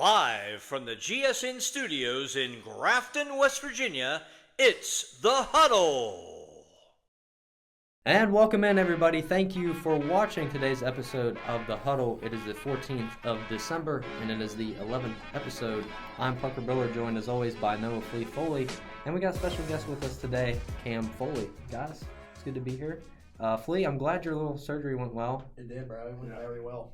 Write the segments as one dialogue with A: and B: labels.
A: Live from the GSN studios in Grafton, West Virginia, it's The Huddle.
B: And welcome in, everybody. Thank you for watching today's episode of The Huddle. It is the 14th of December, and it is the 11th episode. I'm Parker Biller, joined as always by Noah Flea Foley. And we got a special guest with us today, Cam Foley. Guys, it's good to be here. Flea, I'm glad your little surgery went well.
C: It did, bro. It went very well.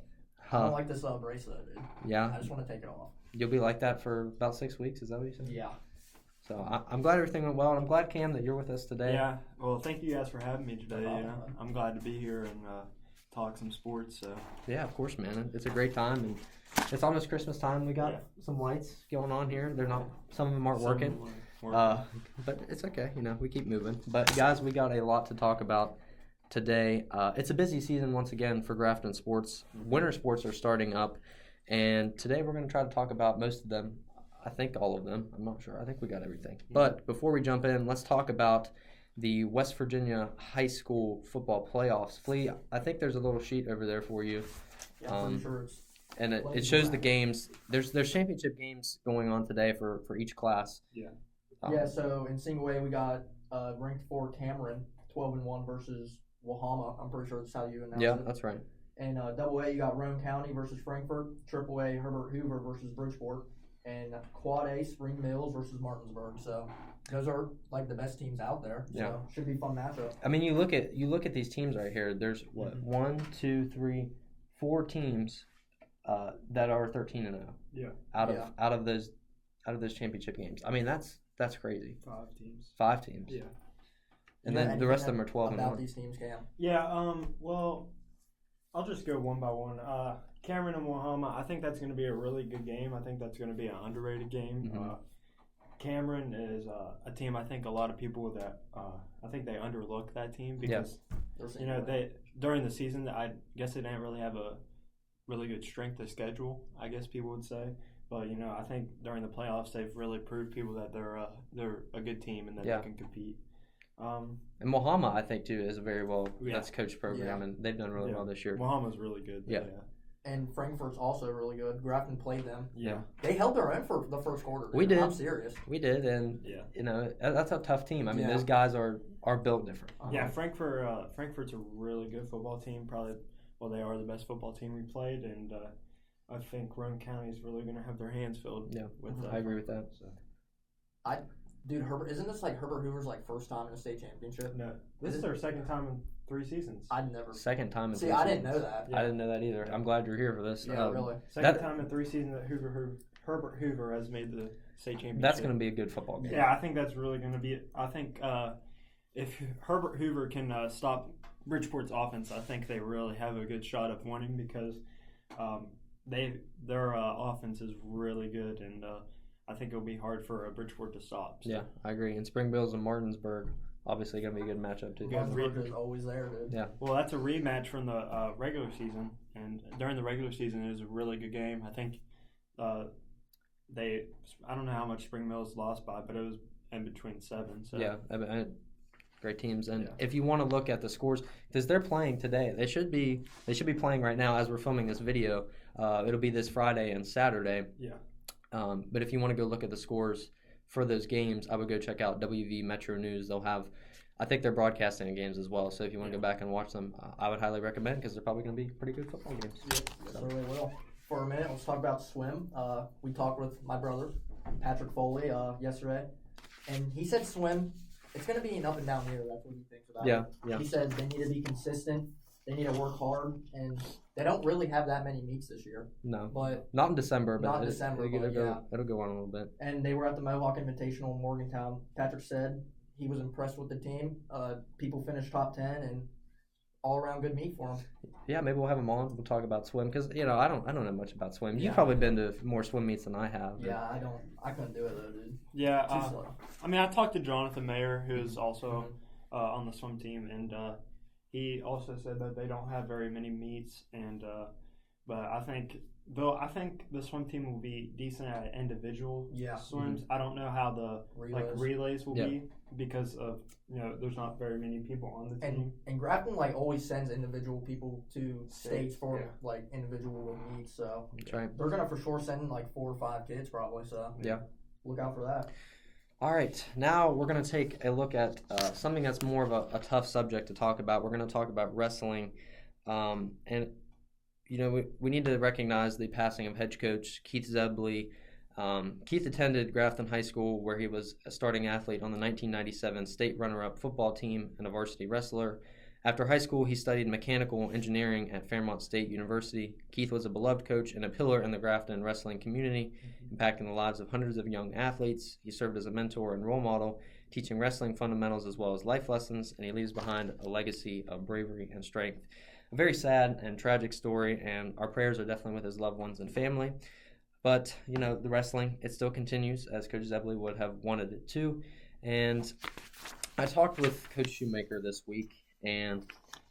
C: I don't like this bracelet, dude.
B: Yeah?
C: I just want to take it off.
B: You'll be like that for about 6 weeks, is that what you said?
C: Yeah.
B: So I'm glad everything went well, and I'm glad, Cam, that you're with us today.
D: Yeah, well, thank you guys for having me today. I'm glad to be here and talk some sports. So
B: Yeah, of course, man. It's a great time, and it's almost Christmas time. We got some lights going on here. They're not. Some of them aren't working. But it's okay. We keep moving. But guys, we got a lot to talk about today. It's a busy season once again for Grafton sports. Winter sports are starting up, and today we're going to try to talk about most of them. I think all of them. I'm not sure. I think we got everything. But before we jump in, let's talk about the West Virginia high school football playoffs. Flea, I think there's a little sheet over there for you.
C: Yeah, I'm pretty sure it's
B: and it shows the games. There's championship games going on today for each class.
D: Yeah.
C: So in single A we got ranked 4 Cameron 12-1 versus Wahama. I'm pretty sure that's how you announce it.
B: Yeah, that's right.
C: And double A you got Roane County versus Frankfort. Triple A Herbert Hoover versus Bridgeport. And quad A, Spring Mills versus Martinsburg. So those are like the best teams out there. So should be a fun matchup.
B: I mean, you look at these teams right here. There's what 1, 2, 3, 4 teams that are 13-0.
D: Yeah.
B: Out of those championship games. I mean, that's crazy.
D: 5 teams.
B: 5 teams.
D: Yeah.
B: And then the rest of them are 12-1.
C: About these teams, Cam.
D: Yeah. Well, I'll just go one by one. Cameron and Wahama, I think that's going to be a really good game. I think that's going to be an underrated game.
B: Mm-hmm.
D: Cameron is a team I think a lot of people that I think they underlook that team because they during the season I guess they didn't really have a really good strength of schedule. I guess people would say, but I think during the playoffs they've really proved people that they're a good team and that they can compete.
B: And Wahama, I think too, is a very well that's coached program, and they've done really well this year.
D: Wahama's really good.
B: Yeah.
C: And Frankfurt's also really good. Grafton played them.
D: Yeah.
C: They held their own for the first quarter.
B: We did.
C: I'm serious.
B: We did, and that's a tough team. I mean, those guys are built different.
D: Yeah, Frankfurt's a really good football team. Probably, they are the best football team we played, and I think Roane County is really going to have their hands filled.
B: Yeah,
D: with
B: I agree with that.
D: So.
C: Dude, isn't this like Herbert Hoover's first time in a state championship?
D: No, this is their second time in 3 seasons.
C: I'd never.
B: Second time in 3
C: seasons. See, I didn't know that.
B: I didn't know that either. I'm glad you're here for this.
C: Yeah, really.
D: Second time in 3 seasons that Herbert Hoover has made the state championship.
B: That's going to be a good football game.
D: Yeah, I think that's really going to be. I think if Herbert Hoover can stop Bridgeport's offense, I think they really have a good shot of winning because their offense is really good and. I think it'll be hard for Bridgeport to stop. So.
B: Yeah, I agree. And Spring Mills and Martinsburg, obviously going to be a good matchup too.
C: Martinsburg is always there, dude.
B: Yeah.
D: Well, that's a rematch from the regular season, and during the regular season, it was a really good game. I think I don't know how much Spring Mills lost by, but it was in between 7. So.
B: Yeah, great teams. And if you want to look at the scores, because they're playing today, they should be playing right now as we're filming this video. It'll be this Friday and Saturday.
D: Yeah.
B: But if you want to go look at the scores for those games, I would go check out WV Metro News. They'll have, I think they're broadcasting games as well. So if you want to go back and watch them, I would highly recommend because they're probably going to be pretty good football games.
C: Yeah, so. Really will. For a minute, let's talk about swim. We talked with my brother, Patrick Foley, yesterday, and he said swim, it's going to be an up and down year. That's what he thinks about it. Yeah. He says they need to be consistent. They need to work hard, and they don't really have that many meets this year.
B: No,
C: but
B: not in December. But
C: it'll
B: go on a little bit.
C: And they were at the Mohawk Invitational in Morgantown. Patrick said he was impressed with the team. People finished top 10, and all-around good meet for them.
B: Yeah, maybe we'll have them on. We'll talk about swim because I don't know much about swim. You've probably been to more swim meets than I have.
C: Yeah, I don't. I couldn't do it though, dude.
D: Yeah, I mean, I talked to Jonathan Mayer, who's also on the swim team, and. He also said that they don't have very many meets, and but I think Though I think the swim team will be decent at individual swims. I don't know how the relays will be because of there's not very many people on the team.
C: And Grafton always sends individual people to states for individual meets. So
B: that's right.
C: They're gonna for sure send 4 or 5 kids probably. So look out for that.
B: All right, now we're going to take a look at something that's more of a tough subject to talk about. We're going to talk about wrestling. And, we need to recognize the passing of head coach Keith Zebley. Keith attended Grafton High School, where he was a starting athlete on the 1997 state runner-up football team and a varsity wrestler. After high school, he studied mechanical engineering at Fairmont State University. Keith was a beloved coach and a pillar in the Grafton wrestling community, impacting the lives of hundreds of young athletes. He served as a mentor and role model, teaching wrestling fundamentals as well as life lessons, and he leaves behind a legacy of bravery and strength. A very sad and tragic story, and our prayers are definitely with his loved ones and family. But, the wrestling, it still continues, as Coach Zebley would have wanted it to. And I talked with Coach Shoemaker this week, and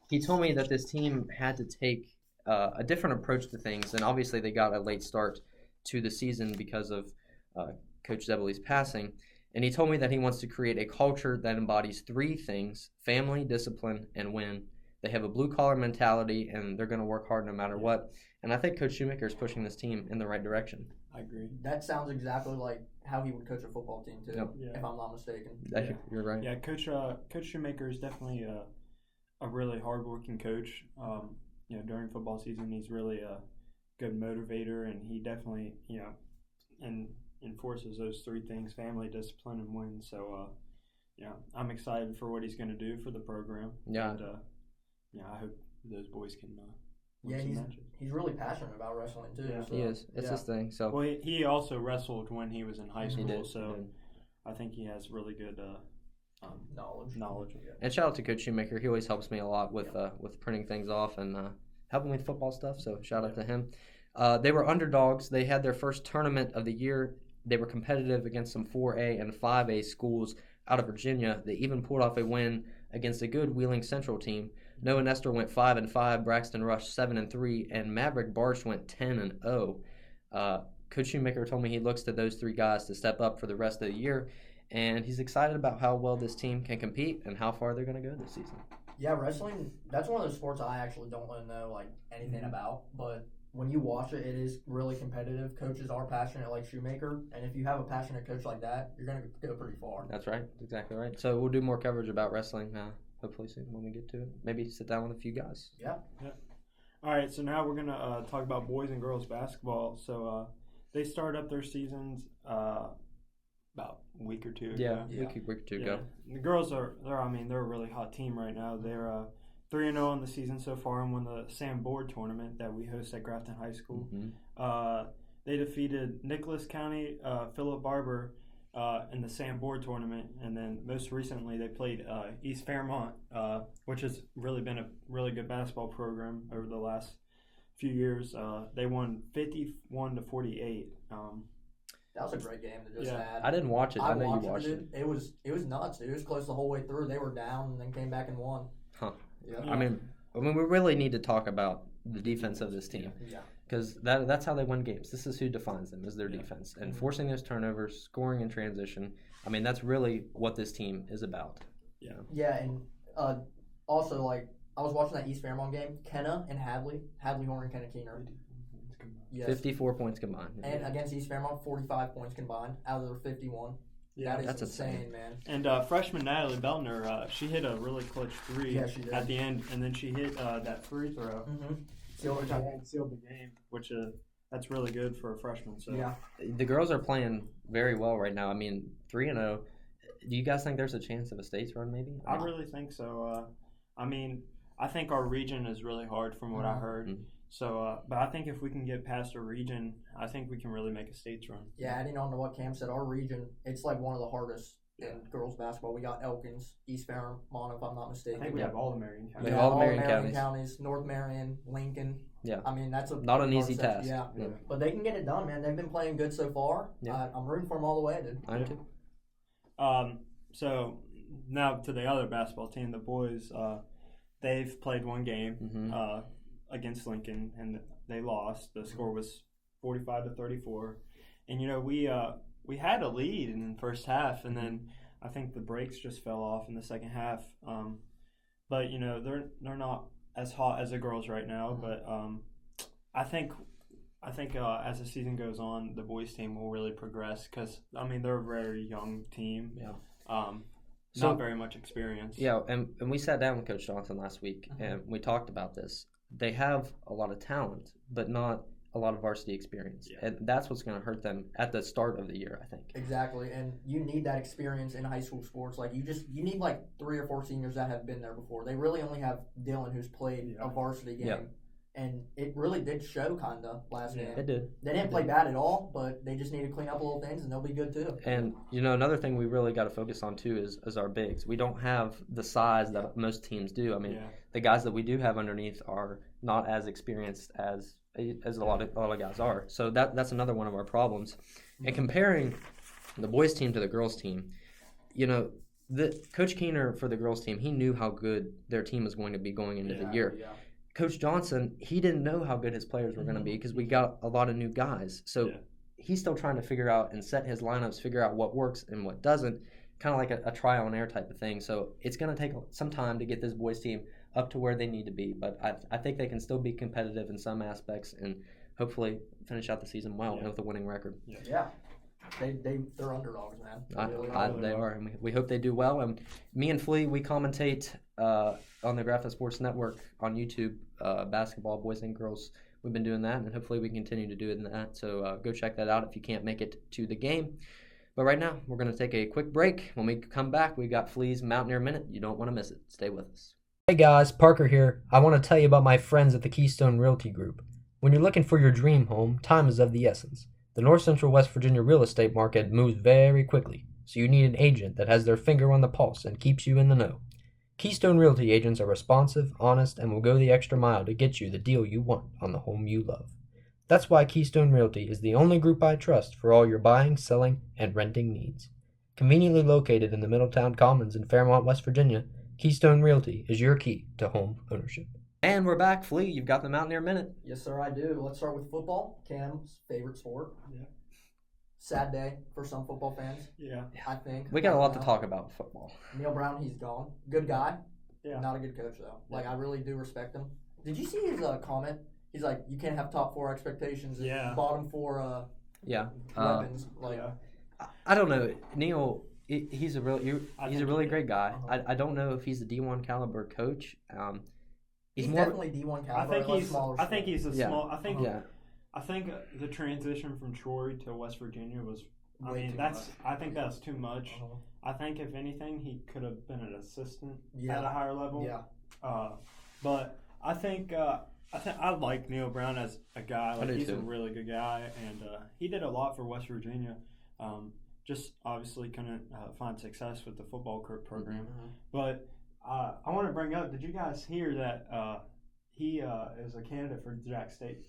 B: he told me that this team had to take a different approach to things, and obviously they got a late start to the season because of Coach Zebley's passing. And he told me that he wants to create a culture that embodies 3 things: family, discipline, and win. They have a blue-collar mentality, and they're going to work hard no matter what. And I think Coach Shoemaker is pushing this team in the right direction.
D: I agree.
C: That sounds exactly like how he would coach a football team, too, if I'm not mistaken.
B: You're right.
D: Yeah, Coach Shoemaker is definitely a really hard-working coach. During football season, he's really a good motivator, and he definitely, enforces those 3 things: family, discipline, and win. So, I'm excited for what he's going to do for the program.
B: Yeah.
D: And, I hope those boys can win some matches.
C: He's really passionate about wrestling, too.
B: Yeah, so. He is. It's his thing. So.
D: Well, he also wrestled when he was in high school, so I think he has really good knowledge.
B: And shout out to Coach Shoemaker. He always helps me a lot with printing things off and helping with football stuff. So shout out to him. They were underdogs. They had their first tournament of the year. They were competitive against some 4A and 5A schools out of Virginia. They even pulled off a win against a good Wheeling Central team. Noah Nestor went 5-5. Braxton Rush 7-3, and Maverick Barsh went 10-0. Coach Shoemaker told me he looks to those 3 guys to step up for the rest of the year. And he's excited about how well this team can compete and how far they're going to go this season.
C: Yeah, wrestling, that's one of those sports I actually don't really know anything about. But when you watch it, it is really competitive. Coaches are passionate like Shoemaker. And if you have a passionate coach like that, you're going to go pretty far.
B: That's right. That's exactly right. So we'll do more coverage about wrestling hopefully soon when we get to it. Maybe sit down with a few guys.
C: Yeah.
D: All right, so now we're going to talk about boys and girls basketball. So they started up their seasons about a week or 2 ago.
B: Week or two ago.
D: The girls they're a really hot team right now. They're 3-0 on the season so far and won the Sam Board tournament that we host at Grafton High School. Mm-hmm. They defeated Nicholas County, Philip Barber in the Sam Board tournament, and then most recently they played East Fairmont, which has really been a really good basketball program over the last few years. They won 51-48.
C: That was a great game to just had.
B: I didn't watch it. I know you watched it.
C: It was nuts, dude. It was close the whole way through. They were down and then came back and won.
B: Huh. Yeah. I mean, we really need to talk about the defense of this team.
C: Yeah.
B: Because that's how they win games. This is who defines them, is their defense. And forcing those turnovers, scoring in transition. I mean, that's really what this team is about.
D: Yeah.
C: Yeah, and also, I was watching that East Fairmont game. Kenna and Hadley Horn and Kenna Keener.
B: Yes. 54 points combined.
C: And against East Fairmont, 45 points combined out of their 51.
B: Yeah,
C: that's insane, man.
D: And freshman Natalie Beltner, she hit a really clutch 3 at the end, and then she hit that free throw.
C: Mm-hmm.
D: Sealed the game, which that's really good for a freshman. So
B: the girls are playing very well right now. I mean, 3-0. Do you guys think there's a chance of a states run, maybe?
D: I really think so. I mean, I think our region is really hard from what I heard. Mm-hmm. So, but I think if we can get past our region, I think we can really make a states run.
C: Yeah, adding on to what Cam said, our region, it's one of the hardest in girls basketball. We got Elkins, East Fairmont, if I'm not mistaken.
D: I think we have all the Marion counties.
B: We have all the Marion
C: counties. North Marion, Lincoln.
B: Yeah.
C: I mean, that's
B: not an easy task.
C: Yeah. But they can get it done, man. They've been playing good so far. Yeah. I'm rooting for them all the way, dude.
B: I do.
D: So now to the other basketball team, the boys. They've played one game against Lincoln, and they lost. The score was 45-34, and we had a lead in the first half, and then I think the brakes just fell off in the second half. But they're not as hot as the girls right now. But I think as the season goes on, the boys team will really progress because they're a very young team.
B: Yeah.
D: Not very much experience.
B: Yeah, and we sat down with Coach Johnson last week, and we talked about this. They have a lot of talent, but not a lot of varsity experience. Yeah. And that's what's going to hurt them at the start of the year, I think.
C: Exactly, and you need that experience in high school sports. Like, you need like 3 or 4 seniors that have been there before. They really only have Dylan, who's played a varsity game. Yeah. And it really did show, kind of, last game.
B: It did.
C: They didn't play bad at all, but they just need to clean up a little things, and they'll be good, too.
B: And, another thing we really got to focus on, too, is our bigs. We don't have the size that most teams do. The guys that we do have underneath are not as experienced as a lot of guys are. So that's another one of our problems. And comparing the boys' team to the girls' team, the Coach Keener for the girls' team, he knew how good their team was going to be going into the year. Yeah. Coach Johnson, he didn't know how good his players were going to be because we got a lot of new guys. So he's still trying to figure out and set his lineups, figure out what works and what doesn't, kind of like a trial and error type of thing. So it's going to take some time to get this boys team up to where they need to be. But I think they can still be competitive in some aspects and hopefully finish out the season well with a winning record.
C: Yeah. They're underdogs, man.
B: They are, and we hope they do well. And me and Flea, we commentate on the Grafton Sports Network on YouTube, basketball, boys and girls. We've been doing that, and hopefully we continue to do it in that. So go check that out if you can't make it to the game. But right now, we're going to take a quick break. When we come back, we got Flea's Mountaineer Minute. You don't want to miss it. Stay with us.
E: Hey guys, Parker here. I want to tell you about my friends at the Keystone Realty Group. When you're looking for your dream home, time is of the essence. The North Central West Virginia real estate market moves very quickly, so you need an agent that has their finger on the pulse and keeps you in the know. Keystone Realty agents are responsive, honest, and will go the extra mile to get you the deal you want on the home you love. That's why Keystone Realty is the only group I trust for all your buying, selling, and renting needs. Conveniently located in the Middletown Commons in Fairmont, West Virginia, Keystone Realty is your key to home ownership.
B: And we're back. Flea, you've got the Mountaineer Minute.
C: Yes, sir, I do. Let's start with football. Cam's favorite sport. Yeah. Sad day for some football fans.
D: Yeah.
C: I think.
B: We got a lot to talk about with football.
C: Neil Brown, he's gone. Good guy. Yeah. Not a good coach, though. Like, I really do respect him. Did you see his comment? He's like, you can't have top 4 expectations and bottom 4 weapons.
B: I don't know. Neil, he's a really great guy. I don't know if he's a D1 caliber coach.
C: He's definitely D1 caliber.
D: I think he's a small. I think the transition from Troy to West Virginia was. I think that's too much. I think if anything, he could have been an assistant at a higher level. Yeah. But I think I like Neil Brown as a guy. Like, he's a really good guy, and he did a lot for West Virginia. Just obviously couldn't find success with the football program, but. I want to bring up. Did you guys hear that he is a candidate for Jack State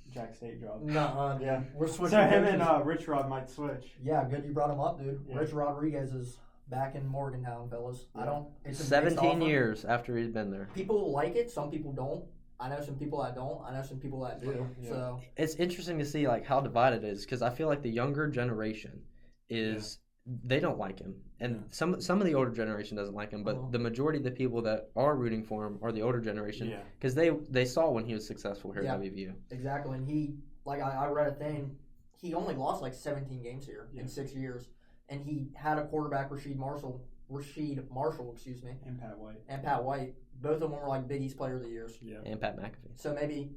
D: job?
C: No,
D: yeah,
C: we're switching.
D: So him and Rich Rod might switch.
C: Yeah, good you brought him up, dude. Yeah. Rich Rodriguez is back in Morgantown, fellas.
B: Yeah. It's 17 years after he's been there.
C: People like it. Some people don't. I know some people that don't. I know some people that do. Yeah. So
B: it's interesting to see like how divided it is because I feel like the younger generation is. They don't like him, and some of the older generation doesn't like him. But the majority of the people that are rooting for him are the older generation because they saw when he was successful here at WVU.
C: Exactly, and he I read a thing. He only lost like 17 games here in 6 years, and he had a quarterback Rasheed Marshall, excuse me,
D: and
C: Pat White. Both of them were like Big East Player of the Years.
B: Yeah, and Pat McAfee.
C: So maybe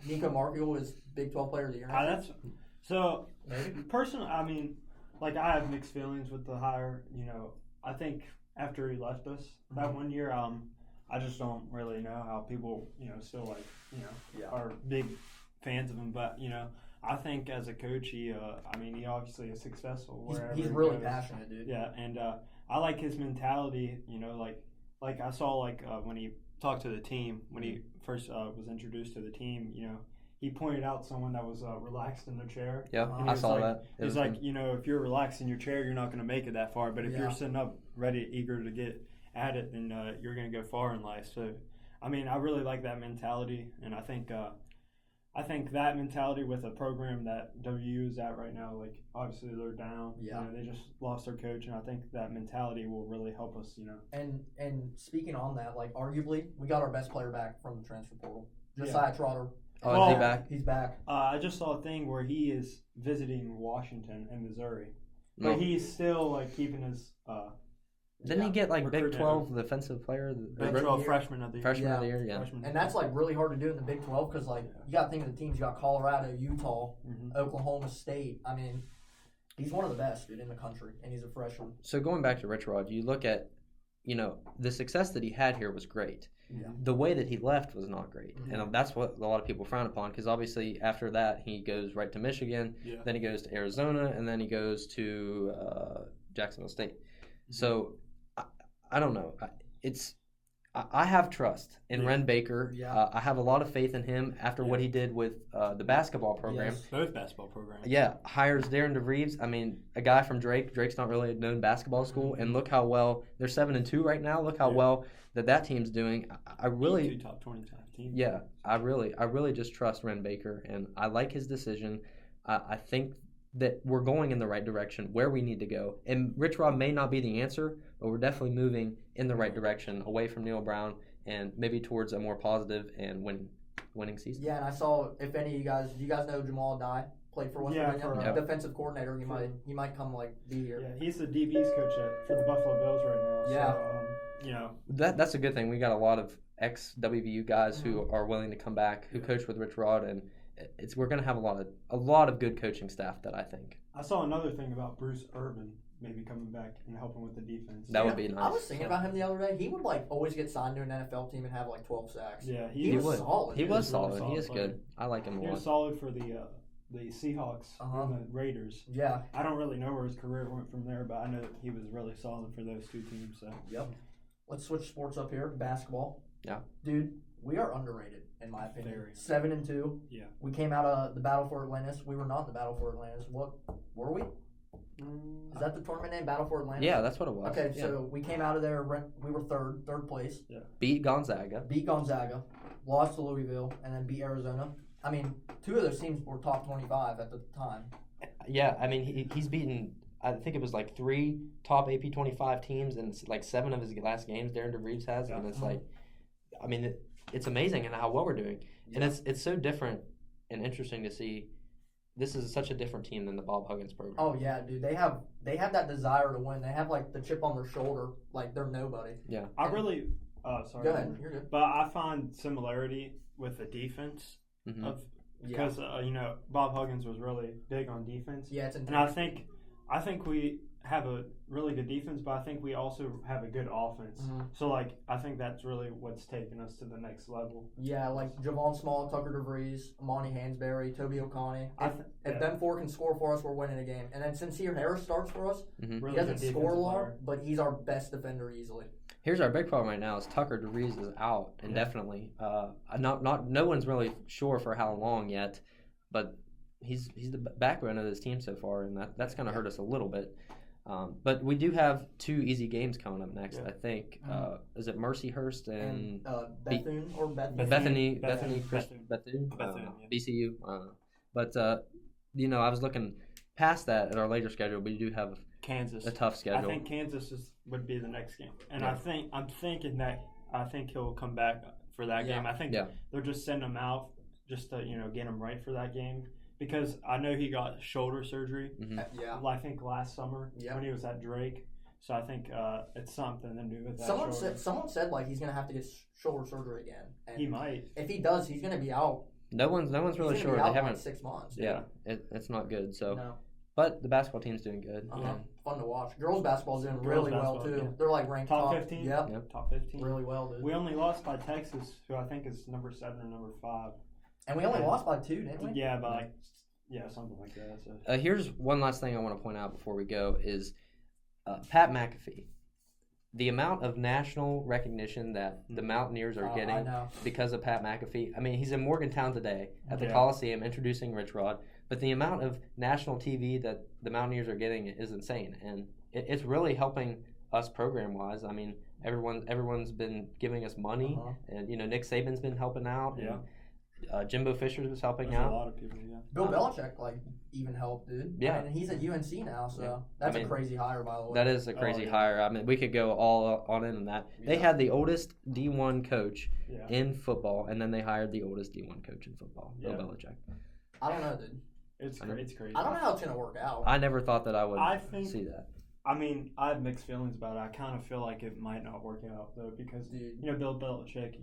C: Nico Markle is Big 12 Player of the Year.
D: So personally, like, I have mixed feelings with the hire. I think after he left us that 1 year, I just don't really know how people, still are big fans of him. But, I think as a coach, he obviously is successful wherever
C: he's really passionate, dude.
D: Yeah, and I like his mentality. Like I saw when he talked to the team when he first was introduced to the team. He pointed out someone that was relaxed in their chair.
B: Yeah, I saw that.
D: He's like, if you're relaxed in your chair, you're not going to make it that far. But if you're sitting up, ready, eager to get at it, then you're going to go far in life. So, I really like that mentality, and I think I think that mentality with a program that WU is at right now, like obviously they're down.
C: Yeah.
D: They just lost their coach, and I think that mentality will really help us.
C: And speaking on that, like arguably, we got our best player back from the transfer portal. Josiah Trotter.
B: Oh, is he back?
C: He's back.
D: I just saw a thing where he is visiting Washington and Missouri,
B: No.
D: but he's still like keeping his.
B: Didn't he get like Big
D: Recruitment.
B: 12 defensive player?
D: Big 12 freshman of the year.
B: Freshman of the year, yeah.
D: Freshman.
C: And that's like really hard to do in the Big 12 because like you got to think of the teams. You got Colorado, Utah,
D: Mhm.
C: Oklahoma State. I mean, he's one of the best, dude, in the country, and he's a freshman.
B: So going back to Rich Rod, you look at, the success that he had here was great.
C: Yeah.
B: The way that he left was not great,
C: Mhm.
B: and that's what a lot of people frown upon. Because obviously after that he goes right to Michigan,
D: Yeah.
B: then he goes to Arizona, and then he goes to Jacksonville State. So I don't know. I have trust in
D: Yeah.
B: Ren Baker.
C: Yeah.
B: I have a lot of faith in him after what he did with the basketball program.
C: Yes.
D: Both basketball programs.
B: Yeah, hires Darren DeVries. I mean, a guy from Drake. Drake's not really a known basketball school, and look how well they're 7-2 right now. Look how well that team's doing. I really,
D: 2 top 20 teams.
B: yeah, I really just trust Ren Baker, and I like his decision. I think that we're going in the right direction where we need to go. And Rich Rod may not be the answer, but we're definitely moving in the right direction, away from Neil Brown and maybe towards a more positive and winning season.
C: Yeah, and I saw if any of you guys, do you guys know Jamal Dye? Played for West Virginia, defensive coordinator. He might come be here.
D: Yeah, he's the DB's coach for the Buffalo Bills right now.
C: Yeah.
D: So,
B: That's a good thing. We got a lot of ex-WVU guys who are willing to come back, who coach with Rich Rod, and we're going to have a lot of good coaching staff that I think.
D: I saw another thing about Bruce Irvin maybe coming back and helping with the defense.
B: That would be nice.
C: I was thinking about him the other day. He would always get signed to an NFL team and have 12 sacks.
D: Yeah,
C: he was solid.
B: He was
D: really
B: solid. He is
D: player.
B: good. I like him a
D: He
B: lot.
D: was solid for the Seahawks and the Raiders.
C: Yeah.
D: I don't really know where his career went from there, but I know that he was really solid for those two teams. So.
C: Yep. Let's switch sports up here. Basketball.
B: Yeah.
C: Dude, we are underrated in my opinion.
D: Very.
C: 7-2.
D: Yeah.
C: We came out of the Battle for Atlantis. We were not in the Battle for Atlantis. What were we? Is that the tournament name, Battle for Atlantis?
B: Yeah, that's what it was.
C: Okay,
B: Yeah.
C: so we came out of there. We were third place.
D: Yeah.
B: Beat Gonzaga.
C: Beat Gonzaga, lost to Louisville, and then beat Arizona. I mean, two of those teams were top 25 at the time.
B: Yeah, I mean he's beaten. I think it was 3 top AP 25 teams, and it's 7 of his last games Darren DeVries has, and it's I mean it's amazing and how well we're doing, and it's so different and interesting to see. This is such a different team than the Bob Huggins program.
C: Oh yeah, dude. They have that desire to win. They have the chip on their shoulder, like they're nobody.
B: Yeah.
D: I really. Sorry.
C: Go ahead. You're good.
D: But I find similarity with the defense because Bob Huggins was really big on defense.
C: Yeah, it's
D: and I think we have a really good defense, but I think we also have a good offense.
C: Mhm.
D: So I think that's really what's taken us to the next level.
C: Yeah, Javon Small, Tucker DeVries, Amani Hansberry, Toby O'Connor. If them 4 can score for us, we're winning a game. And then Sincere Harris starts for us.
D: Really
C: He doesn't
D: good
C: score a
D: defensive
C: lot,
D: player.
C: but he's our best defender easily.
B: Here's our big problem right now: is Tucker DeVries is out indefinitely. No one's really sure for how long yet, but he's the backbone of this team so far, and that's going to hurt us a little bit. But we do have 2 easy games coming up next.
D: Yeah.
B: I think is it Mercyhurst and
C: Bethune or Bethune?
B: Bethune,
D: Bethune.
B: Bethune,
D: Yeah.
B: BCU. But I was looking past that at our later schedule. We do have
D: Kansas.
B: a tough schedule.
D: I think Kansas would be the next game, and
B: Yeah.
D: I'm thinking that he'll come back for that game. I think they're just sending him out just to get him right for that game because I know he got shoulder surgery.
C: Yeah.
D: I think last summer
C: Yeah.
D: when he was at Drake. So I think it's something to do with that.
C: Someone said he's gonna have to get shoulder surgery again. And
D: he might.
C: If he does, he's gonna be out.
B: No one's really
C: He's
B: sure.
C: gonna be
B: They
C: out
B: haven't.
C: 6 months.
B: Yeah, it's not good. So,
C: No.
B: but the basketball team's doing good.
C: Fun to watch. Girls basketball's doing
D: Girls
C: really well
D: basketball,
C: too.
D: yeah.
C: They're ranked
D: Top 15?
C: Yep.
D: Top 15.
C: Really well, dude.
D: We only lost by Texas, who I think is number 7 or number 5.
C: And we only lost by 2, didn't we?
D: Yeah, but something like that. So.
B: Here's one last thing I want to point out before we go is Pat McAfee. The amount of national recognition that the Mountaineers are
C: I
B: getting
C: know.
B: because of Pat McAfee. I mean, he's in Morgantown today at the
D: Yeah.
B: Coliseum introducing Rich Rod, but the amount of national TV that the Mountaineers are getting is insane, and it's really helping us program-wise. I mean, everyone's been giving us money, and Nick Saban's been helping out.
D: Yeah.
B: Jimbo Fisher was helping
D: There's
B: out.
D: a lot of people, yeah.
C: Bill Belichick, even helped, dude.
B: Yeah.
C: And he's at UNC now, so that's a crazy hire, by the way.
B: That is a crazy hire. I mean, we could go all on in on that. They had the oldest D1 coach in football, and then they hired the oldest D1 coach in football, Bill Belichick.
C: I don't know, dude.
D: It's crazy.
C: I don't know how it's going to work out.
B: I never thought that I would see that.
D: I mean, I have mixed feelings about it. I kind of feel like it might not work out, though, because, Bill Belichick,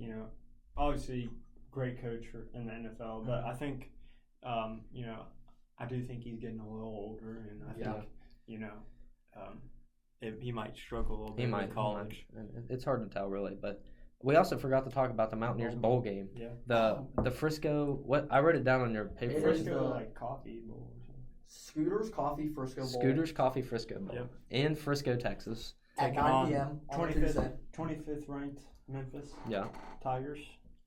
D: obviously great coach in the NFL, but I think, I do think he's getting a little older, and I think, he might struggle a little bit in college.
B: It's hard to tell, really, but we also forgot to talk about the Mountaineers bowl game.
D: Yeah.
B: The Frisco, I wrote it down on your paper.
D: Frisco, coffee bowl.
C: Scooters Coffee Frisco Bowl.
B: Scooters Coffee Frisco Bowl. Yep. In Frisco, Texas.
C: At 9 p.m. on Tuesday.
D: 25th ranked Memphis.
B: Yeah.
D: Tigers.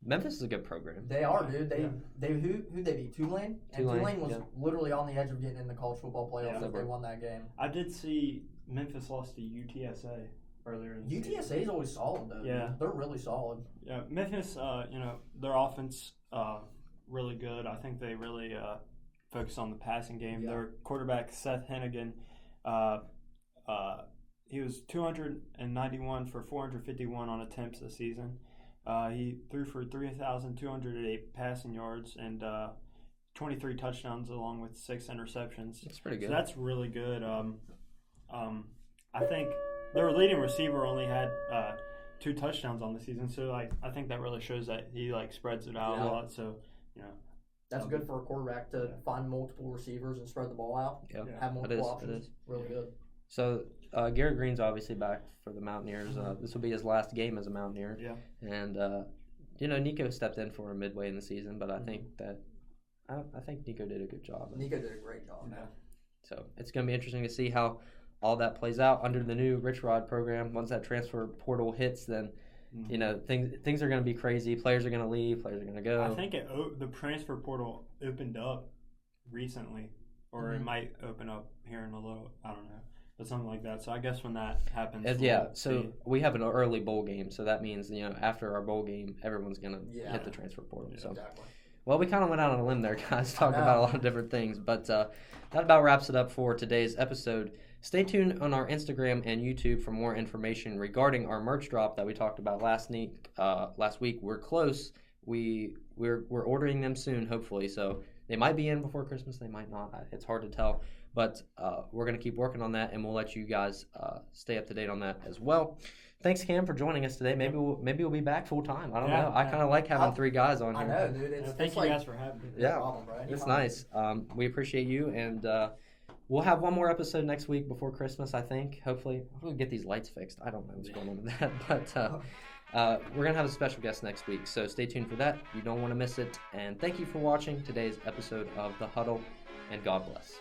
B: Memphis is a good program.
C: They are, dude. Who'd they beat? Tulane? And Tulane was literally on the edge of getting in the college football playoffs if they won that game.
D: I did see Memphis lost to UTSA earlier in the season.
C: UTSA is always solid, though. Yeah. Dude. They're really solid.
D: Yeah. Memphis, their offense, really good. I think they really focus on the passing game. Their quarterback, Seth Hennigan, he was 291 for 451 on attempts this season. He threw for 3,208 passing yards and 23 touchdowns along with 6 interceptions.
B: That's pretty good.
D: So that's really good. I think their leading receiver only had 2 touchdowns on the season, so I think that really shows that he spreads it out a lot. So
C: that's good for a quarterback to find multiple receivers and spread the ball out.
B: Yeah,
C: have multiple options.
B: It is
C: really good.
B: So Garrett Green's obviously back for the Mountaineers. This will be his last game as a Mountaineer.
D: Yeah.
B: And Nico stepped in for him midway in the season, but I think Nico did a good job.
C: Nico did a great job. Yeah.
B: So it's going to be interesting to see how all that plays out under the new Rich Rod program. Once that transfer portal hits, then things are going to be crazy. Players are going to leave. Players are going to go.
D: I think the transfer portal opened up recently, or it might open up here in a little. I don't know. But something like that. So I guess when that happens,
B: we have an early bowl game, so that means after our bowl game, everyone's gonna hit the transfer portal. So, well, we kind of went out on a limb there, guys, talking about a lot of different things. But that about wraps it up for today's episode. Stay tuned on our Instagram and YouTube for more information regarding our merch drop that we talked about last week. We're close. We're ordering them soon, hopefully. So they might be in before Christmas. They might not. It's hard to tell. But we're going to keep working on that, and we'll let you guys stay up to date on that as well. Thanks, Cam, for joining us today. Maybe we'll be back full time. I don't know. I kind of like having 3 guys on here.
C: I know, dude.
D: Thank you guys for having me.
B: Yeah, it's nice. We appreciate you, and we'll have one more episode next week before Christmas, I think. Hopefully we'll get these lights fixed. I don't know what's going on with that, but we're going to have a special guest next week, so stay tuned for that. You don't want to miss it. And thank you for watching today's episode of The Huddle, and God bless.